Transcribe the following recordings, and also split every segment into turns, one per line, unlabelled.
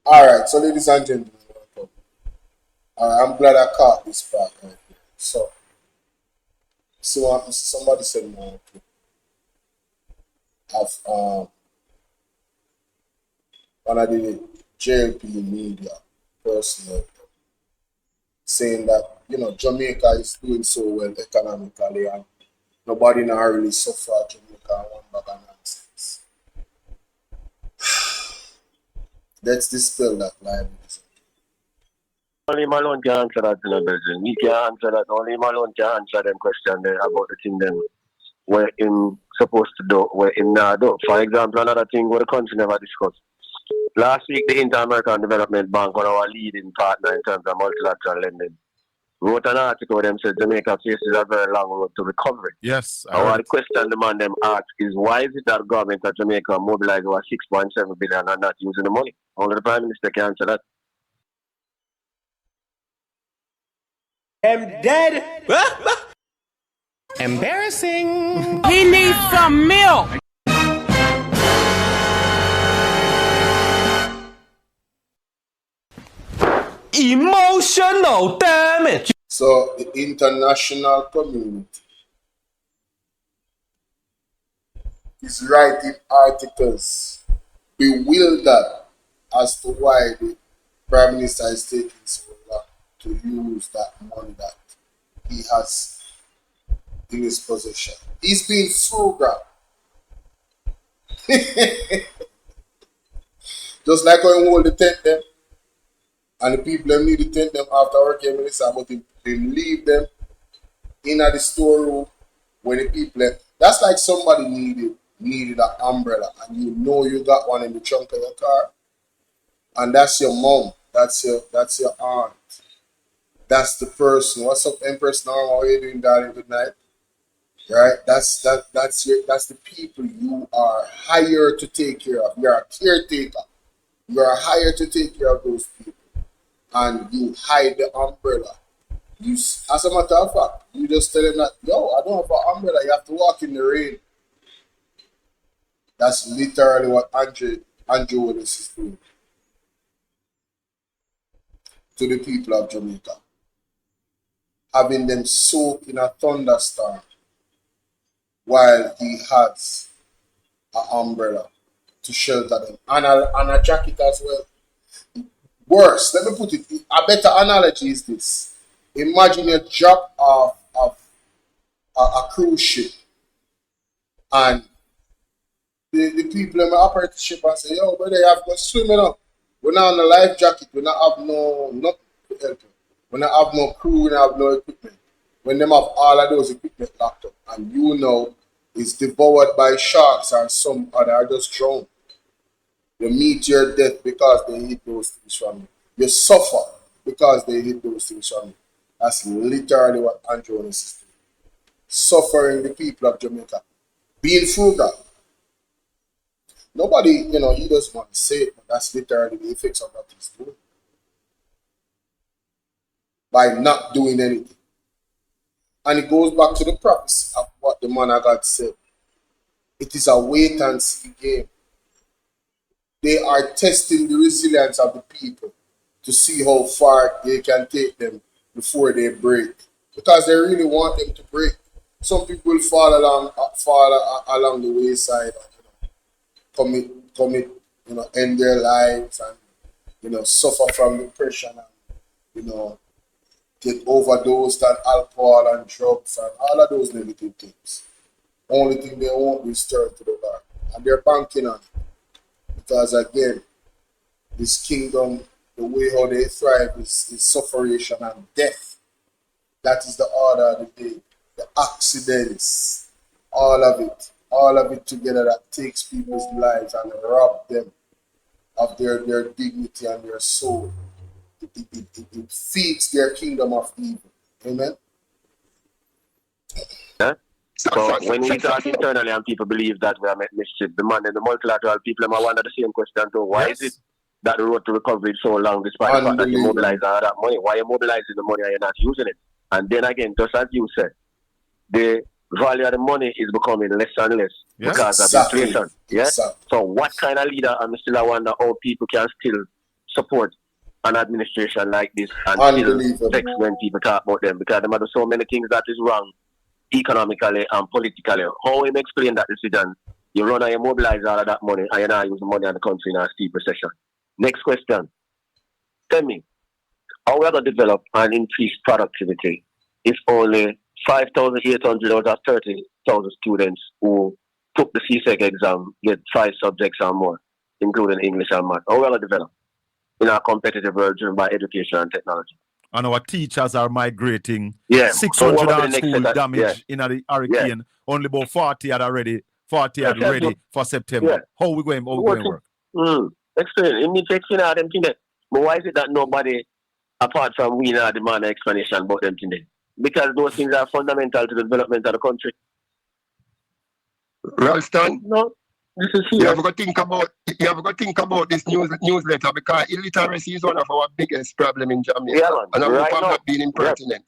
Alright, so ladies and gentlemen, welcome. I'm glad I caught this part right here. So somebody said no of one of the JLP media personally saying that Jamaica is doing so well economically and nobody now really suffer Jamaica one bag of nonsense. Let's dispel that lie, ladies.
Only Malone can answer that, Belgium. He can answer that. Only Malone can answer them question there about the thing them where him supposed to do, where him not do. For example, another thing where the country never discussed. Last week, the Inter-American Development Bank, one of our leading partner in terms of multilateral lending, wrote an article where them said Jamaica faces a very long road to recovery.
Yes, I
And
heard
what the
it.
question the man them ask is why is it that government of Jamaica mobilize over 6.7 billion and not using the money? Only the Prime Minister can answer that.
am dead. Embarrassing.
He needs some milk.
Emotional damage.
So the international community is writing articles bewildered as to why the Prime Minister is taking so long to use that money that he has in his possession. He's being frugal. Just like when we hold the tent them and the people them need the tent them after working minister, but they leave them in at the storeroom when the people that's like somebody needed an umbrella and you got one in the trunk of your car and that's your mom, that's your aunt, that's the person. What's up, Empress Norma? How are you doing, darling? Good night. Right? That's the people you are hired to take care of. You're a caretaker. You are hired to take care of those people. And you hide the umbrella. As a matter of fact, you just tell them that, yo, I don't have an umbrella. You have to walk in the rain. That's literally what Andrew Holness is doing to the people of Jamaica. Having them soak in a thunderstorm while he has an umbrella to shelter them. And a jacket as well. Worse, let me put it, a better analogy is this. Imagine you drop off a cruise ship and the people in the operate the ship and say, yo, brother, you have to go swimming up. We're not on a life jacket, we not have nothing to help you. We not have no crew, we not have no equipment. When them have all of those equipment locked up and is devoured by sharks or some other are just drowned. You meet your death because they hit those things from you. You suffer because they hit those things from you. That's literally what Andrew Holness is doing. Suffering the people of Jamaica. Being frugal. Nobody, he doesn't want to say it, but that's literally the effects of what he's doing. By not doing anything. And it goes back to the prophecy of what the man of God said. It is a wait and see game. They are testing the resilience of the people to see how far they can take them before they break. Because they really want them to break. Some people will fall along the wayside and commit, end their lives and suffer from depression and get overdosed on alcohol and drugs and all of those negative things. Only thing they won't is turn to the Lord. And they're banking on it. Because again, this kingdom, the way how they thrive is sufferation and death. That is the order of the day. The accidents, all of it together that takes people's lives and rob them of their dignity and their soul. It feeds their kingdom of evil. Amen?
Huh? So when we talk internally and people believe that we are met mischief, the man and the multilateral people might wonder the same question too. Why is it that the road to recovery is so long despite the fact that you mobilize all that money? Why are you mobilizing the money and you're not using it? And then again, just as you said, the value of the money is becoming less and less because of inflation. Yeah? So what kind of leader, I'm still I wonder how people can still support an administration like this and
Unbelievable.
still vex when people talk about them because they do so many things that is wrong economically and politically. How we explain that decision? You run and you mobilize all of that money and you not use the money in the country in a steep recession. Next question. Tell me, how we are going to develop and increase productivity if only 5,800 out of 30,000 students who took the CSEC exam get 5 subjects or more, including English and math? How we are going to develop in our competitive world driven by education and technology?
And our teachers are migrating.
Yeah.
600
So
on school damage in the hurricane.
Yeah.
Only about 40 are ready. 40 are ready for September.
Yeah.
How we going work?
Explain. You need to explain how them things. But why is it that nobody, apart from we now, demand an explanation about them things? Because those things are fundamental to the development of the country.
Ralston,
No, this is
you
serious.
have got to think about this newsletter because illiteracy is one of our biggest problems in Jamaica.
Yeah, man.
And I
Right
hope I'm
now.
not being impertinent.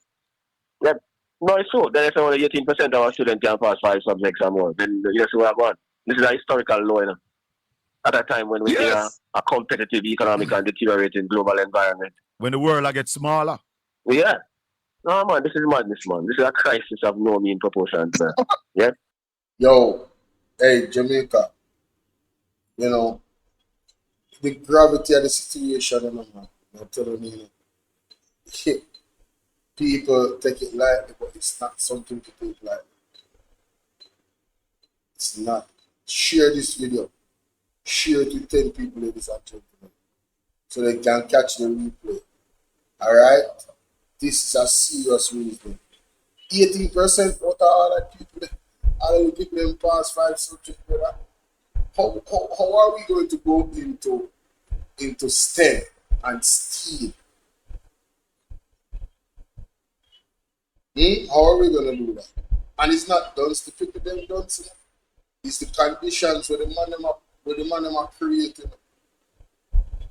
No, it's true. Then if only 18% of our students can pass 5 subjects or more, then yes, we are going. This is a historical low, you know. At a time when we are a competitive economic and deteriorating global environment.
When the world gets smaller.
Yeah. No, man, this is madness, man. This is a crisis of no mean proportions, man. Yeah?
Yo, hey, Jamaica, you know, the gravity of the situation, you know, man, I'm telling you, people take it lightly, but it's not something to take lightly. It's not. Share this video. Share it to 10 people, ladies and gentlemen, so they can catch the replay. All right? This is a serious reason. 18% out of all the people in past 5 subjects, brother. How are we going to go into STEM and steal? How are we going to do that? And it's not done to people them done. It's the conditions where the man them are creating.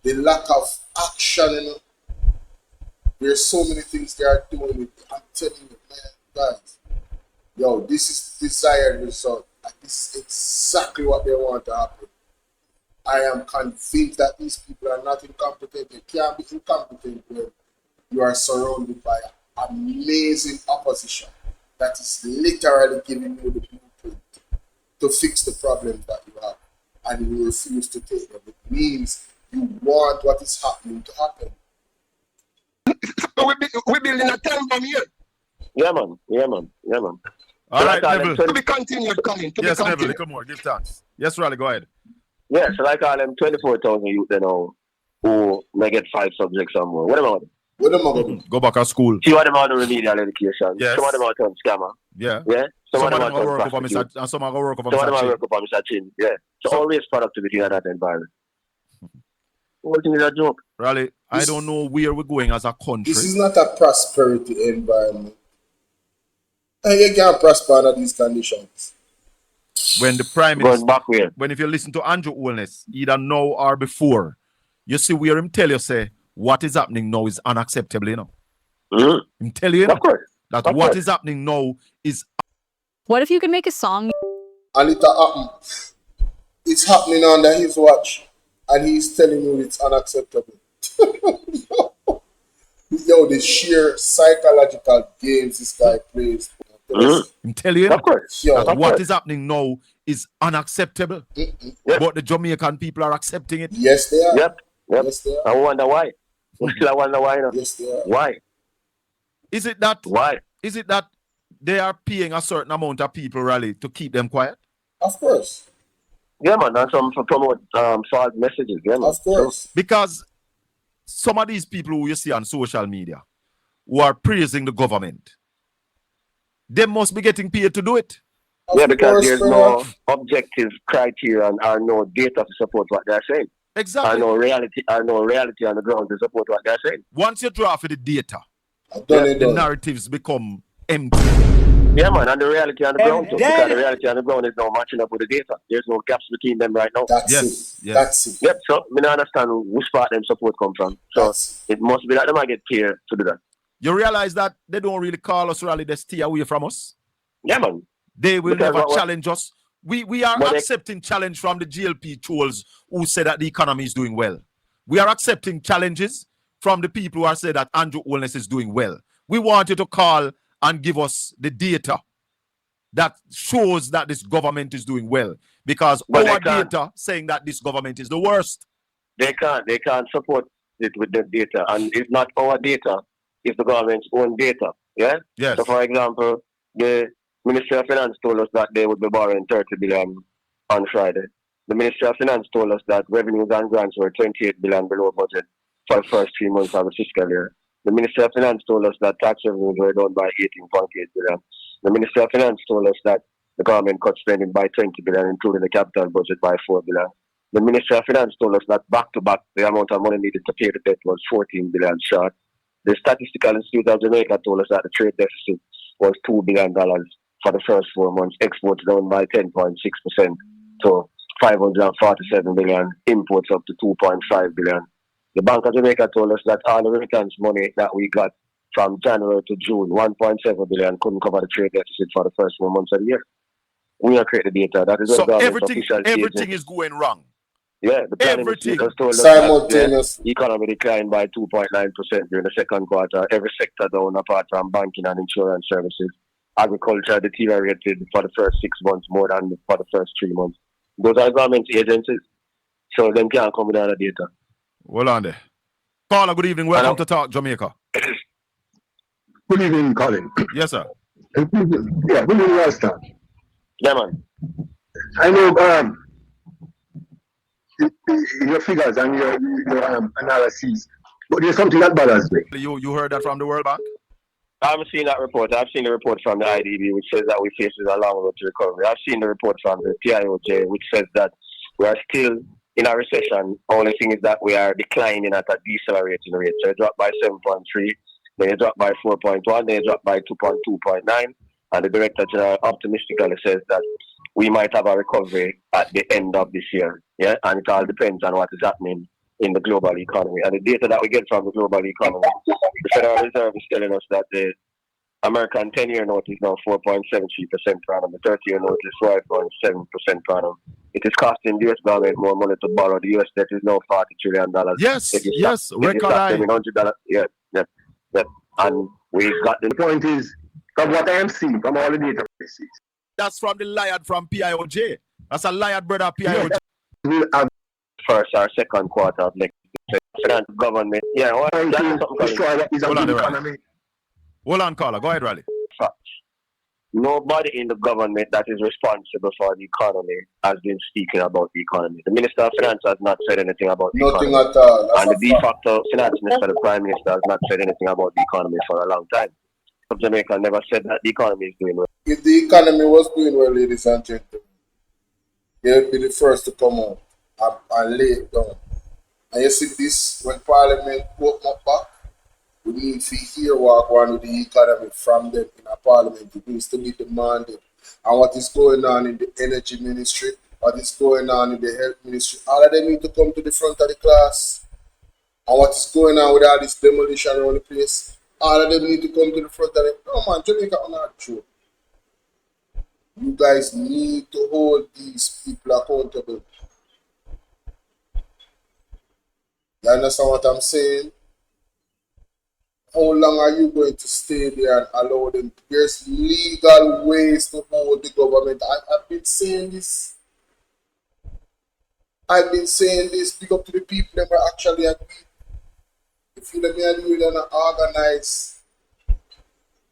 The lack of action, you know. There's so many things they are doing. I'm telling you, man, guys. Yo, this is desired result. And this is exactly what they want to happen. I am convinced that these people are not incompetent. They can't be incompetent when you are surrounded by amazing opposition that is literally giving you the blueprint to fix the problems that you have. And you refuse to take them. It means you want what is happening to happen.
We're building a time bomb here.
Yeah, man.
All right, Neville.
To be continued, Colin.
Yes, Neville, come on, give thanks. Yes, Raleigh, go ahead.
Yeah, so I call them 24,000 youth, you know, who may get 5 subjects or more. What about them?
What am I going to do?
Go back to school.
Some of them are the remedial education.
Yes.
Some of them are turn scammer.
Yeah.
Yeah.
Some of them
are
are work up
prostitute.
and some are going to work up
Some of them are
on
work up on Mr. Chin. Yeah. So always productivity in that environment. Whole thing is a joke.
Raleigh, I don't know where we're going as a country.
This is not a prosperity environment. And you can't prosper under these conditions.
When the Prime
Going
Minister,
back where?
when if you listen to Andrew Holness, either now or before, you see where him tell you, say, what is happening now is unacceptable, you know.
Mm-hmm.
Him tell you,
Of course.
that
Of
what
course.
is happening now is
What if you could make a song?
And it happen. It's happening under his watch. And he's telling you it's unacceptable. Yo, the sheer psychological games this guy plays.
him tell you,
Of course.
Yo,
that
Of
what
course.
is happening now is unacceptable.
Yep.
But the Jamaican people are accepting it.
yes, they are.
Yep.
Yes, they are.
I wonder why. I wonder why. You know?
Yes, they are.
Why?
Is it that
Why?
they are paying a certain amount of people, Raleigh, to keep them quiet?
Of course.
Yeah, man. And some for promote false messages. Yeah, man.
Of course.
Because some of these people who you see on social media who are praising the government, they must be getting paid to do it.
Of
Yeah, because
course,
there's
bro.
no objective criteria and or no data to support what they're saying.
Exactly.
I know reality on the ground to support what they're saying.
Once you draw for the data,
I've done it,
the
done.
narratives become empty.
Yeah, man, and the reality on the ground too.
then-
Because the reality on the ground is now matching up with the data. There's no gaps between them right now.
That's
Yes,
it.
yes.
That's it.
Yep, so I don't understand which part them support come from. So
That's
it must be that they might get paid to do that.
You realize that they don't really call us, Raleigh, they stay away from us.
Yeah, man.
They will
Because
never
what-
challenge us. We are
But they-
accepting challenge from the GLP trolls who say that the economy is doing well. We are accepting challenges from the people who are saying that Andrew Holness is doing well. We want you to call and give us the data that shows that this government is doing well. Because our data saying that this government is the worst.
They can't support it with the data. And it's not our data, it's the government's own data. Yeah?
Yes.
So for example, the Ministry of Finance told us that they would be borrowing 30 billion on Friday. The Ministry of Finance told us that revenues and grants were 28 billion below budget for the first 3 months of the fiscal year. The Ministry of Finance told us that tax revenues were down by 18.8 billion. The Ministry of Finance told us that the government cut spending by 20 billion, including the capital budget by 4 billion. The Ministry of Finance told us that back to back, the amount of money needed to pay the debt was 14 billion short. The Statistical Institute of Jamaica told us that the trade deficit was $2 billion for the first 4 months. Exports down by 10.6% to 547 billion. Imports up to 2.5 billion. The Bank of Jamaica told us that all the remittance money that we got from January to June, 1.7 billion, couldn't cover the trade deficit for the first 4 months of the year. We have created the data. That is
so everything is going wrong.
Yeah, the planning
everything
has told us
simultaneous.
that the economy declined by 2.9% during the second quarter. Every sector down apart from banking and insurance services. Agriculture deteriorated for the first 6 months more than for the first 3 months. Those are government agencies, so them can't come with other data.
Hold on there. Caller, good evening. Welcome to Talk Jamaica.
Good evening, Colin.
Yes, sir.
Yeah, good evening, Ralston.
Yeah, man.
I know your figures and your analyses, but there's something that bothers me.
You heard that from the World Bank?
I haven't seen that report. I've seen the report from the IDB, which says that we face a long road to recovery. I've seen the report from the Pioj, which says that we are still in a recession. Only thing is that we are declining at a decelerating rate. So it dropped by 7.3, then it dropped by 4.1, then it dropped by 2.9, and the Director General optimistically says that we might have a recovery at the end of this year. Yeah, and it all depends on what is happening in the global economy. And the data that we get from the global economy, the Federal Reserve is telling us that the American 10-year note is now 4.73% per annum. The 30-year note is 5.7% per annum. It is costing the U.S. government more money to borrow. The U.S. debt is now $40 trillion.
Yes, record high.
$100. Yeah. And we got the
point is, from what I am seeing, from all the data places,
that's from the liar from Pioj. That's a liar brother Pioj.
We'll have
first or second quarter of next year. Finance government. Yeah, well,
destroy what is a good economy.
Hold on, caller. Go ahead, Raleigh.
Nobody in the government that is responsible for the economy has been speaking about the economy. The Minister of Finance has not said anything about the economy.
Nothing at all.
And the de facto finance minister, the Prime Minister, has not said anything about the economy for a long time. Jamaica never said that the economy is doing well.
If the economy was doing well, ladies and gentlemen, they'll be the first to come out and lay it down. And you see this, when Parliament open up back, we need to hear what going on with the economy from them in a Parliament. It needs to be demanded. And what is going on in the Energy Ministry, what is going on in the Health Ministry, all of them need to come to the front of the class. And what is going on with all this demolition around the place, all of them need to come to the front of the... No man, Jamaica are not true. You guys need to hold these people accountable. You understand what I'm saying? How long are you going to stay there and allow them? There's legal ways to hold the government. I've been saying this. Big up to the people that were actually agree. If you let me and you don't organize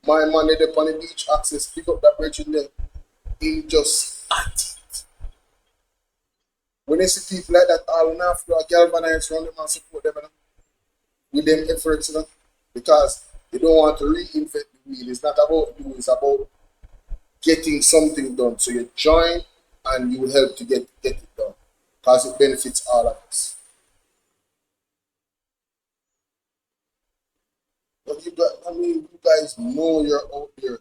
my money upon the beach access, pick up that bridge in there. In just at it. When they see people like that, all enough to galvanize around them and support them with them efforts, because they don't want to reinvent the wheel. It's not about you, it's about getting something done. So you join and you will help to get it done, because it benefits all of us. But you guys know you're out there.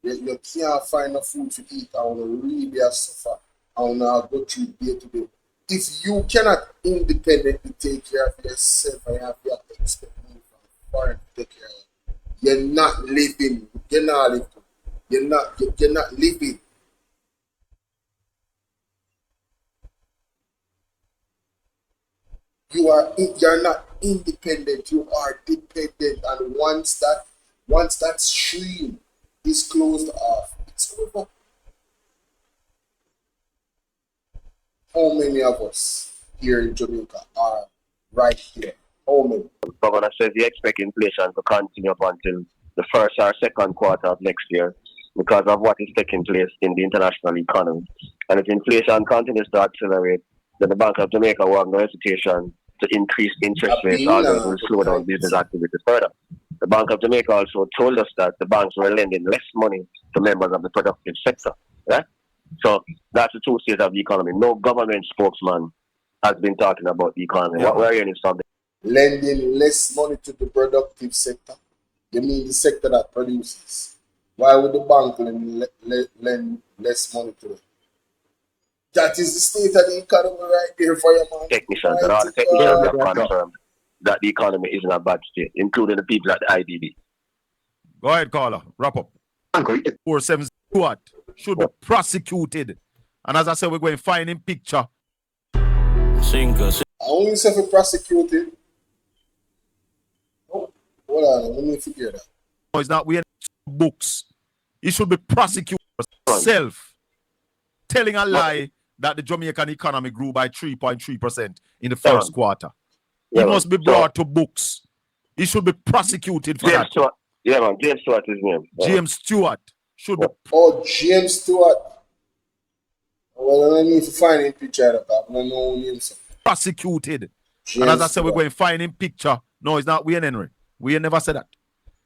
You can't find no food to eat. I want to really suffer. I want to go through day to day. If you cannot independently take care of yourself and you have to expect money from foreign to take care of you, you're not living. You're not living. You're not living. You're not independent. You are dependent, and once that stream is closed off, it's over. How many of us here in Jamaica are right here? How many?
The governor says he expects inflation to continue up until the first or second quarter of next year because of what is taking place in the international economy. And if inflation continues to accelerate, then the Bank of Jamaica will have no hesitation to increase interest rates, although it will slow down business activity further. The Bank of Jamaica also told us that the banks were lending less money to members of the productive sector. Right? So that's the true state of the economy. No government spokesman has been talking about the economy. What we're hearing is something.
Lending less money to the productive sector. You mean the sector that produces? Why would the bank lend less money to it? That is the state of the economy right there for you, man.
Technicians and all the technicians have confirmed that the economy is in a bad state, including the people at the IDB.
Go ahead, caller. Wrap up. 4-7 what should be prosecuted. And as I said, we're going to find him picture.
I only say for prosecuted. Oh, hold on, let me figure that.
No, it's not. We books. He should be prosecuted himself, telling a lie that the Jamaican economy grew by 3.3% in the first quarter. He must be brought to books. He should be prosecuted for
James
that.
Stewart. Yeah, man. James Stewart is his name.
James Stewart should be.
Oh, James Stewart. Well, I need to find him picture of that. I don't know who names him.
Prosecuted.
James
and as I said, we're
Stewart.
going to find him picture. No, it's not. We ain't Henry. We ain't never said that.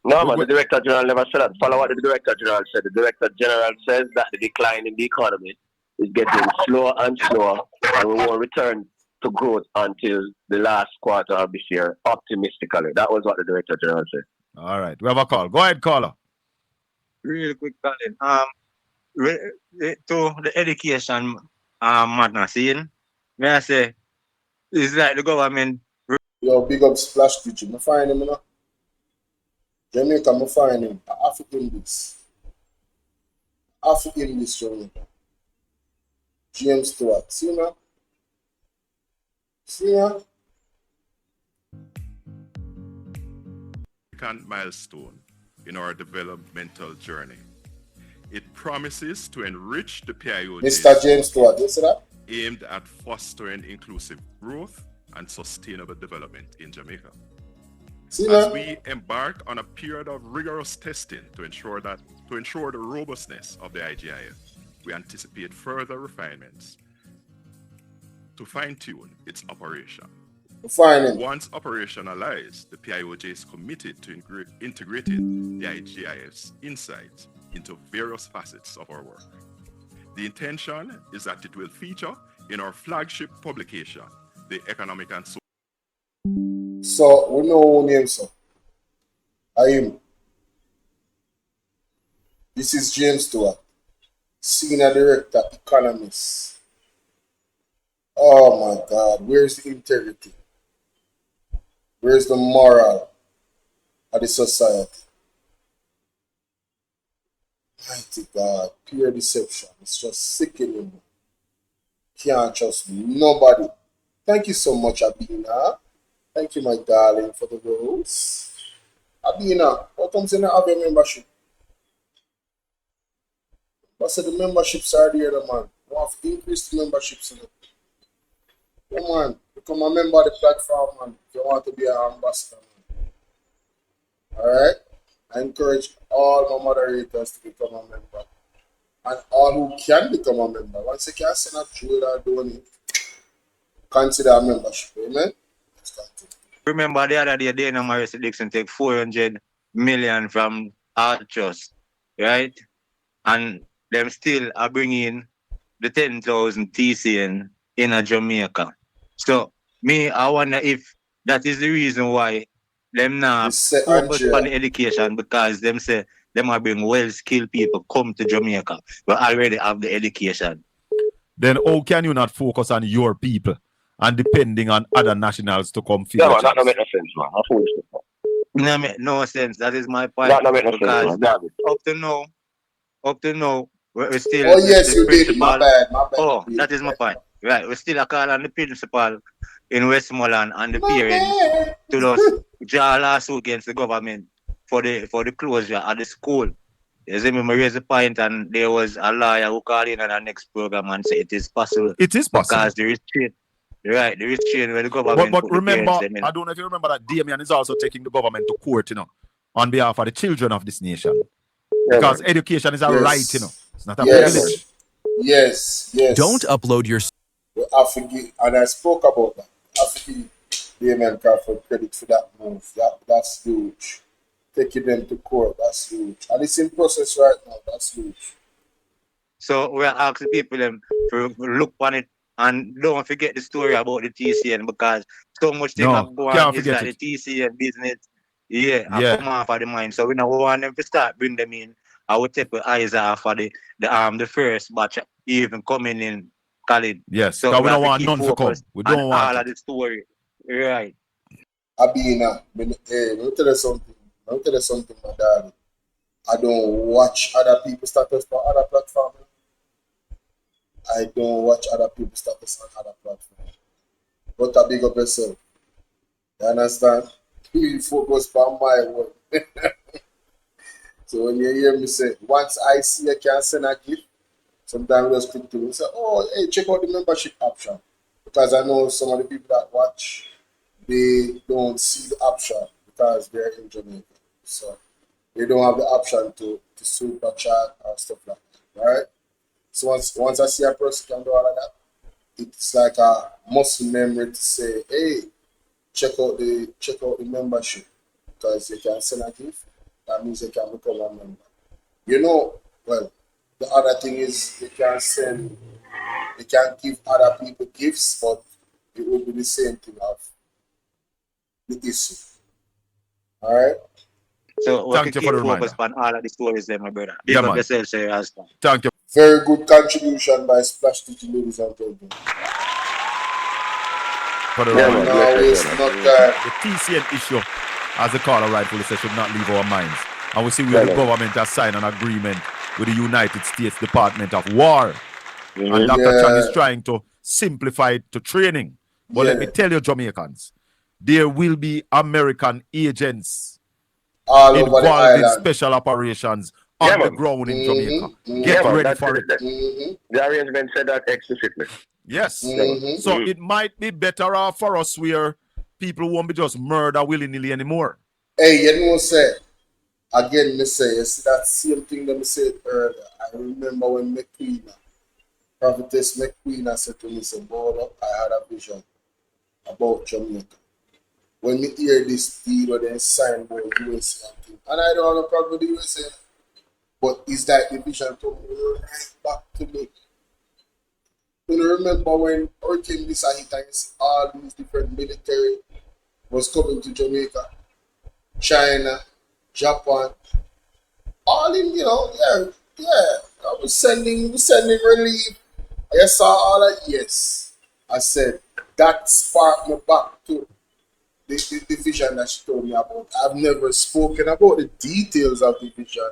No, man, the Director General never said that. Follow what the Director General said. The Director General says that the decline in the economy is getting slower and slower, and we won't return to growth until the last quarter of this year, optimistically. That was what the Director General said.
All right. We have a call. Go ahead, caller.
Real quick, Colin. To the education matter, seeing, may I say, it's like the government.
Yo, big up Splash Teacher. I find him, you know. Jamaica, I find him. African this. Jamaica. James Stewart. See now? See now?
Significant milestone in our developmental journey. It promises to enrich the Pioj
Mr. James Stewart, you see that?
aimed at fostering inclusive growth and sustainable development in Jamaica.
See
As
now?
we embark on a period of rigorous testing to ensure the robustness of the IGIF, we anticipate further refinements to fine-tune its operation.
Find him.
Once operationalized, the PIOJ is committed to integrating the IGIF's insights into various facets of our work. The intention is that it will feature in our flagship publication, the Economic and Social.
So, we know who name, so. I am. This is James Stewart, Senior Director, Economist. Oh my God, where's the integrity? Where's the moral of the society? Mighty God, pure deception. It's just sickening. Can't trust nobody. Thank you so much, Abina. Thank you, my darling, for the rose. Abina, what comes in have your membership? I said the memberships are there, man. We have to increase the memberships. Come on, become a member of the platform, man. If you want to be an ambassador, man. Alright? I encourage all my moderators to become a member. And all who can become a member. Once you can send a jewel or donate, consider a membership. Amen? Let's continue.
Remember the other day, Dana Morris Dixon take 400 million from Archers, right? And them still are bringing the 10,000 TC in a Jamaica. So, I wonder if that is the reason why them now focus on the education, because them say them are bring well-skilled people come to Jamaica but already have the education.
Then how can you not focus on your people and depending on other nationals to come
Yeah, man, that
jobs?
don't make no sense, man. That's foolishness, man.
No, make no sense. That is my point.
That don't make no sense,
Because
man. Garbage.
up to now, we're
Oh
still
yes,
the
you did. My
principal.
bad. My bad.
Oh, that is my point. Right, we still a call on the principal in Westmoreland and the
My
parents
man.
to just draw a lawsuit against the government for the closure at the school. You see me, I raise the point, and there was a lawyer who called in on the next program and said it is possible
It is possible.
because the restraint, right, the restraint where the
But
government put the
remember,
parents them in.
I don't know if you remember that Damien is also taking the government to court, you know, on behalf of the children of this nation.
Yeah,
Because
man.
education is a
Yes.
right, you know. It's not a
Yes.
privilege.
Yes.
Don't upload your
I forgive, and I spoke about that. I forgive Damien Crawford credit for that move. That's huge. Taking them to court, that's huge. And it's in process right now, that's huge.
So we're asking people them to look on it and don't forget the story about the TCN because so much thing
No,
have go
can't
on is
forget
that
it.
the TCN business, yeah, I
Yeah.
come off of the mind. So we now want them to start bring them in. I would take the eyes off of the first batch even coming in college.
Yes,
So
because we
we have
don't
to
want
keep
none to come.
focused
We
on
don't want
all of
it.
the story. Right.
Abina, let me tell you something. Let me tell you something, my darling. I don't watch other people's status for other platforms. I don't watch other people's status on other platforms. But I big up yourself. You understand? You focus on my work. So when you hear me say, once I see I can send a gift, sometimes I just click to me and say, oh, hey, check out the membership option. Because I know some of the people that watch, they don't see the option because they're in Jamaica. So they don't have the option to super chat or stuff like that. Right? So once I see a person can do all of that, it's like a muscle memory to say, hey, check out the membership. Because they can send a gift, that means they can become a member. You know, well, the other thing is they can give other people gifts, but it will be the same thing of the issue. All right.
So we
Thank
can
you for
keep
the
focused
reminder.
on all of the stories there, my brother. Big
Yeah,
up
man.
yourself, sir, Ralston.
Thank you
Very good contribution by Splash Digital, ladies and gentlemen.
for the
Yeah,
reminder.
man.
No
Bless you,
waste
brother.
no time.
The TCN issue, as the caller rightfully said, should not leave our minds. And we see where
Yeah,
the
man.
government has signed an agreement with the United States Department of War. And
Mhm.
Dr. Chan is
Yeah.
trying to simplify it to training. But let me
Yeah.
tell you, Jamaicans, there will be American agents
All over the
involved in
island.
special operations
Yeah,
on the
man.
ground in Jamaica.
Mhm.
Get
Yeah, man.
ready
That's
for
it.
it.
The arrangement said that explicitly.
Yes.
Yeah, man.
Mhm.
So it might be better off for us where people won't be just murder willy-nilly anymore.
Hey, you know, say, again, me say, you see that same thing that me said earlier. I remember when Prophetess McQueen said to me, say, Bolo, I had a vision about Jamaica. When me hear this deal or then sign about USA and thing, and I don't have a problem with the USA, but it's like the vision to me right back to me. You remember when Hurricane Lisa hit and you see all these different military was coming to Jamaica, China, Japan, all in, yeah. I was sending relief. I saw all that, yes. I said, that sparked me back to the vision that she told me about. I've never spoken about the details of the vision.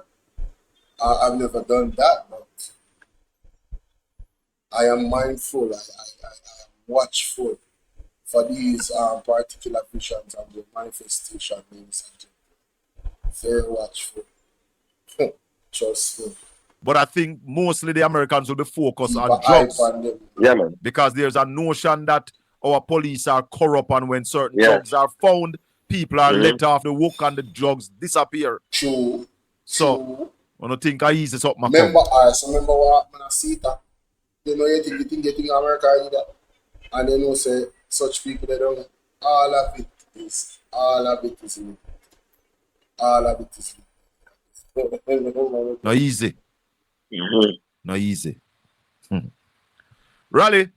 I've never done that, but I am mindful, I am watchful for these particular visions and the manifestation, ladies and gentlemen. Very watchful. Trust me.
But I think mostly the Americans will be focused
Keep
on
an eye
drugs
on them.
Yeah, man.
because there's a notion that our police are corrupt, and when certain
Yeah.
drugs are found, people are
Mhm.
let off the hook and the drugs disappear.
True.
So,
True.
I don't think I easy something.
Remember what happened at CETA? You think America either. And they know say such people they don't all of it is illegal. All of it is illegal.
No easy.
Mhm.
No easy. Raleigh,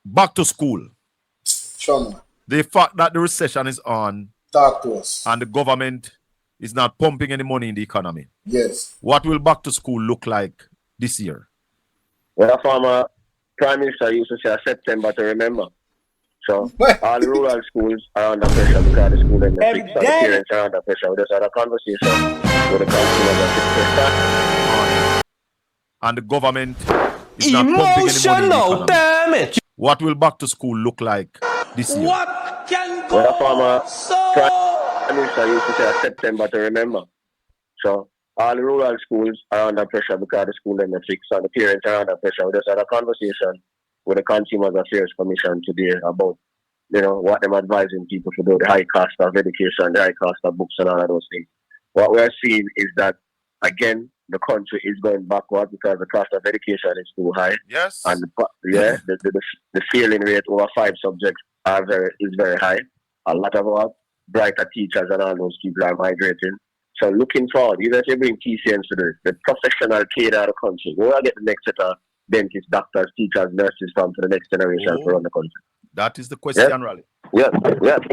back to school.
Chum,
The fact that the recession is on
talk to us.
and the government is not pumping any money in the economy.
Yes.
What will back to school look like this year?
Well, a former Prime Minister used to say September to remember. So all the rural schools are under pressure because the school ain't
Every
fixed. So the
day.
parents are under pressure. We just had a conversation with the councillors at
And the government is not pumping any money in the
Emotional
economy.
damage.
What will back to school look like this year?
What can
Well, the former
go so?
Prime Minister used to say September to remember. So all the rural schools are under pressure because the school them are fixed and the parents are under pressure. We just had a conversation with the Consumers Affairs Commission today about what them advising people to do, the high cost of education, the high cost of books and all of those things. What we are seeing is that again the country is going backward because the cost of education is too high.
Yes.
And the failing rate over 5 subjects is very high. A lot of our brighter teachers and all those people are migrating. So looking forward, even if you bring TCNs to the professional cadre of the country, we will get the next set of dentists, doctors, teachers, nurses from for the next generation to run the country.
That is the question, Raleigh.
Yeah. We
That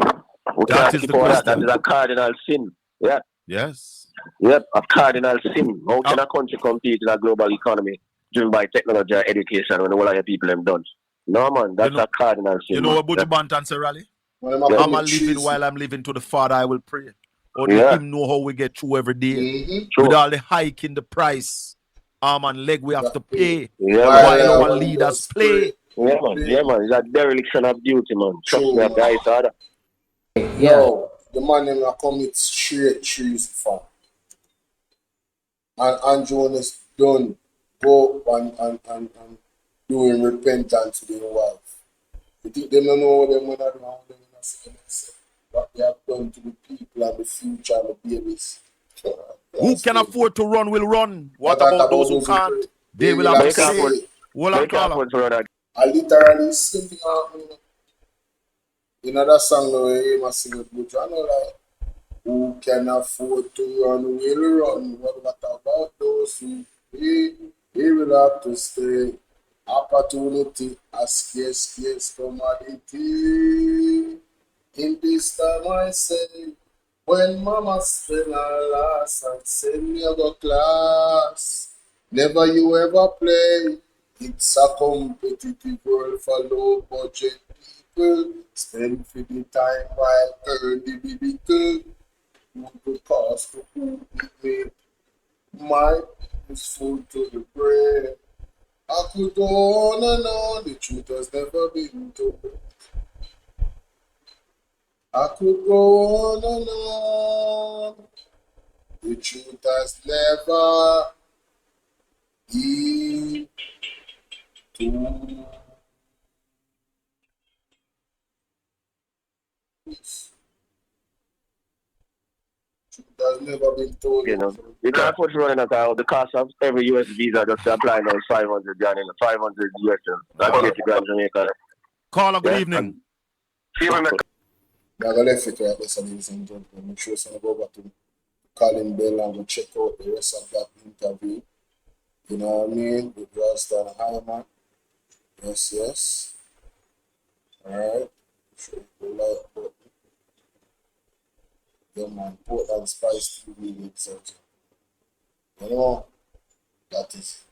can't
is
keep
the
all that.
question.
That is a cardinal sin. Yeah.
Yes.
Yep, a cardinal sin. How can a country compete in a global economy driven by technology and education when all of your people them done? No man, that's a cardinal sin.
You know what Buju Bantan say, Raleigh?
When
I'm a living while I'm living to the Father, I will pray. Only him know how we get through every day. With all the hike in the price, arm and leg we have to pay while our leaders play.
Yeah, man. It's a dereliction of duty, man. Trust me, guys, father.
Yo, the man them a commit straight treason for. And Andrew is done go and doing repentance to their wife. You think they don't know what them when I do how them say what they have done to the people and the future and the babies.
Who can afford to run will run. What about those who can't? They will have to say.
I literally sing in another song where he must sing with Buju. I know like who can afford to run will run. What about those who he will have to stay. Opportunity a scarce commodity. In this time I say, when mama spend her last and send me go class, never you ever play. It's a competitive world for low budget people. Spend for the time while earn the biblical. What the cost to who it made. My is full to the brain. I could go on and on, the truth has never been told. I could go on and on, the truth has never been told. Truth has never been told.
You can't put running account. The cost of every US visa just to apply now is 500 grand in 500 US. That's 80 grand Jamaica.
Caller, good evening.
I'm going to left it right there, ladies and gentlemen. Make sure you go over to Colin Bell and go check out the rest of that interview. You know what I mean? With Ralston and Hyman. Yes. Alright. Sure you go like button. Yeah, man. Portland Spice TV. You know, that is